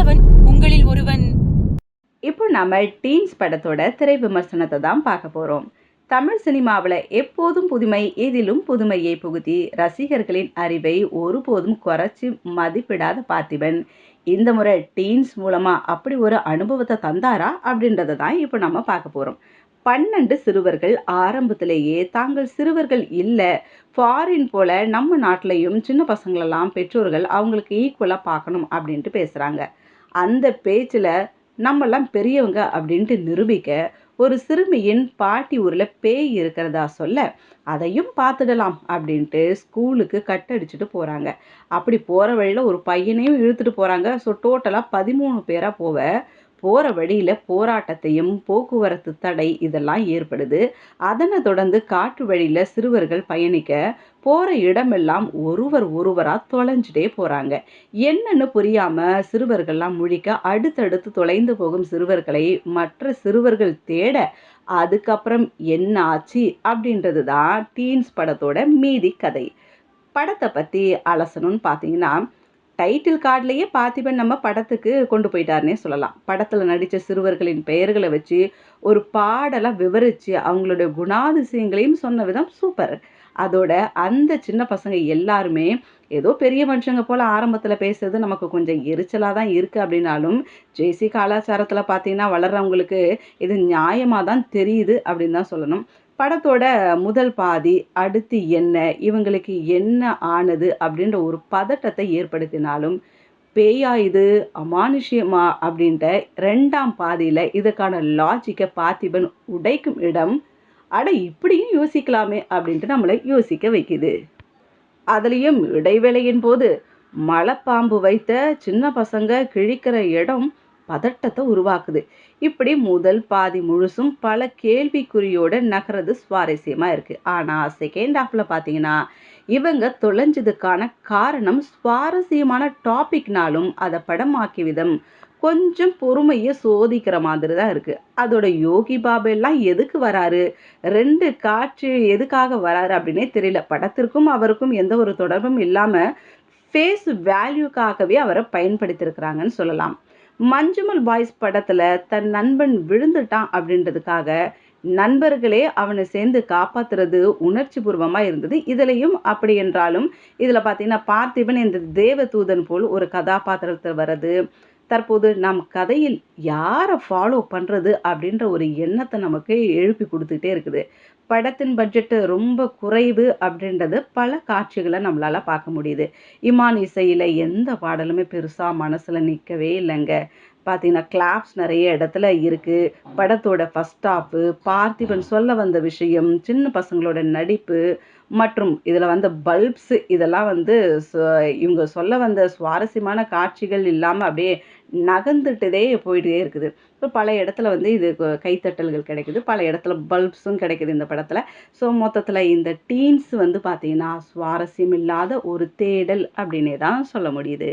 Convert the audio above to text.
நல்லவன் உங்களில் ஒருவன். இப்போ நம்ம டீன்ஸ் படத்தோட திரை விமர்சனத்தை தான் பார்க்க போகிறோம். தமிழ் சினிமாவில் எப்போதும் புதுமை, எதிலும் புதுமையை புகுத்தி ரசிகர்களின் அறிவை ஒருபோதும் குறைச்சி மதிப்பிடாத பார்த்திபன் இந்த முறை டீன்ஸ் மூலமாக அப்படி ஒரு அனுபவத்தை தந்தாரா அப்படின்றத தான் இப்போ நம்ம பார்க்க போகிறோம். 12 சிறுவர்கள் ஆரம்பத்திலேயே தாங்கள் சிறுவர்கள் இல்லை, ஃபாரின் போல நம்ம நாட்டிலையும் சின்ன பசங்களெல்லாம் பெற்றோர்கள் அவங்களுக்கு ஈக்குவலாக பார்க்கணும் அப்படின்ட்டு பேசுகிறாங்க. அந்த பேச்சில் நம்மெல்லாம் பெரியவங்க அப்படின்ட்டு நிரூபிக்க ஒரு சிறுமியின் பாட்டி ஊரில் பேய் இருக்கிறதா சொல்ல அதையும் பார்த்துடலாம் அப்படின்ட்டு ஸ்கூலுக்கு கட்டடிச்சுட்டு போகிறாங்க. அப்படி போகிற வழியில் ஒரு பையனையும் இழுத்துட்டு போகிறாங்க. ஸோ டோட்டலாக 13 பேராக போகிற வழியில் போராட்டத்தையும் போக்குவரத்து தடை இதெல்லாம் ஏற்படுது. அதனை தொடர்ந்து காட்டு வழியில் சிறுவர்கள் பயணிக்க போகிற இடமெல்லாம் ஒருவராக தொலைஞ்சிட்டே போகிறாங்க. என்னன்னு புரியாமல் சிறுவர்கள்லாம் முழிக்க அடுத்தடுத்து தொலைந்து போகும் சிறுவர்களை மற்ற சிறுவர்கள் தேட அதுக்கப்புறம் என்ன ஆச்சு அப்படின்றது தான் டீன்ஸ் படத்தோட மீதி கதை. படத்தை பற்றி அலசணும்னு பார்த்தீங்கன்னா, டைட்டில் கார்ட்லேயே பார்த்திபன் நம்ம படத்துக்கு கொண்டு போயிட்டாருன்னே சொல்லலாம். படத்தில் நடித்த சிறுவர்களின் பெயர்களை வச்சு ஒரு பாடலாக விவரித்து அவங்களுடைய குணாதிசயங்களையும் சொன்ன விதம் சூப்பர். அதோட அந்த சின்ன பசங்க எல்லாருமே ஏதோ பெரிய மனுஷங்க போல் ஆரம்பத்தில் பேசுறது நமக்கு கொஞ்சம் எரிச்சலாக தான் இருக்குது. அப்படின்னாலும் ஜேசி கலாச்சாரத்தில் பார்த்தீங்கன்னா வளர்கிறவங்களுக்கு இது நியாயமாக தான் தெரியுது அப்படின்னு தான் சொல்லணும். படத்தோட முதல் பாதி அடுத்து என்ன, இவங்களுக்கு என்ன ஆனது அப்படின்ற ஒரு பதட்டத்தை ஏற்படுத்தினாலும், பேயா இது, அமானுஷ்யமா அப்படின்ற 2ஆம் பாதியில் இதுக்கான லாஜிக்கை பார்த்திபன் உடைக்கும் இடம், அட இப்படியும் யோசிக்கலாமே அப்படின்ட்டு நம்மளை யோசிக்க வைக்குது. அதுலேயும் இடைவேளையின் போது மலைப்பாம்பு வைத்த சின்ன பசங்க கிழிக்கிற இடம் பதட்டத்தை உருவாக்குது. இப்படி முதல் பாதி முழுசும் பல கேள்விக்குறியோட நகர்றது சுவாரஸ்யமா இருக்கு. ஆனா செகண்ட் ஹாஃப்ல பார்த்தீங்கன்னா இவங்க தொலைஞ்சதுக்கான காரணம் சுவாரஸ்யமான டாபிக்னாலும் அதை படமாக்கிய விதம் கொஞ்சம் பொறுமையை சோதிக்கிற மாதிரி தான் இருக்கு. அதோட யோகி பாபு எல்லாம் எதுக்கு வராரு, 2 காட்சி எதுக்காக வராரு அப்படின்னே தெரியல. படத்திற்கும் அவருக்கும் எந்த ஒரு தொடர்பும் இல்லாம ஃபேஸ் வேல்யூக்காகவே அவரை பயன்படுத்தியிருக்கிறாங்கன்னு சொல்லலாம். மஞ்சுமல் பாய்ஸ் படத்துல தன் நண்பன் விழுந்துட்டான் அப்படின்றதுக்காக நண்பர்களே அவனை சேர்ந்து காப்பாத்துறது உணர்ச்சி பூர்வமா இருந்தது. இதுலயும் அப்படி என்றாலும் இதுல பாத்தீங்கன்னா பார்த்திபன் இந்த தேவதூதன் போல் ஒரு கதாபாத்திரத்தில் வர்றது, தற்போது நம் கதையில் யாரை ஃபாலோ பண்ணுறது அப்படின்ற ஒரு எண்ணத்தை நமக்கு எழுப்பி கொடுத்துட்டே இருக்குது. படத்தின் பட்ஜெட்டு ரொம்ப குறைவு அப்படின்றது பல காட்சிகளை நம்மளால் பார்க்க முடியுது. இமான் இசையில் எந்த பாடலுமே பெருசாக மனசில் நிற்கவே இல்லைங்க. பார்த்தீங்கன்னா கிளாப்ஸ் நிறைய இடத்துல இருக்குது. படத்தோட ஃபஸ்ட் ஹாஃபு, பார்த்திபன் சொல்ல வந்த விஷயம், சின்ன பசங்களோட நடிப்பு மற்றும் இதில் வந்த பல்ப்ஸு இதெல்லாம் இவங்க சொல்ல வந்த சுவாரஸ்யமான காட்சிகள் இல்லாமல் அப்படியே நகர்ந்துட்டதே போயிட்டே இருக்குது. ஸோ பல இடத்துல இது கைத்தட்டல்கள் கிடைக்குது, பல இடத்துல பல்ப்ஸும் கிடைக்குது இந்த படத்தில். ஸோ மொத்தத்தில் இந்த டீன்ஸ் பார்த்தீங்கன்னா சுவாரஸ்யம் இல்லாத ஒரு தேடல் அப்படின்னே தான் சொல்ல முடியுது.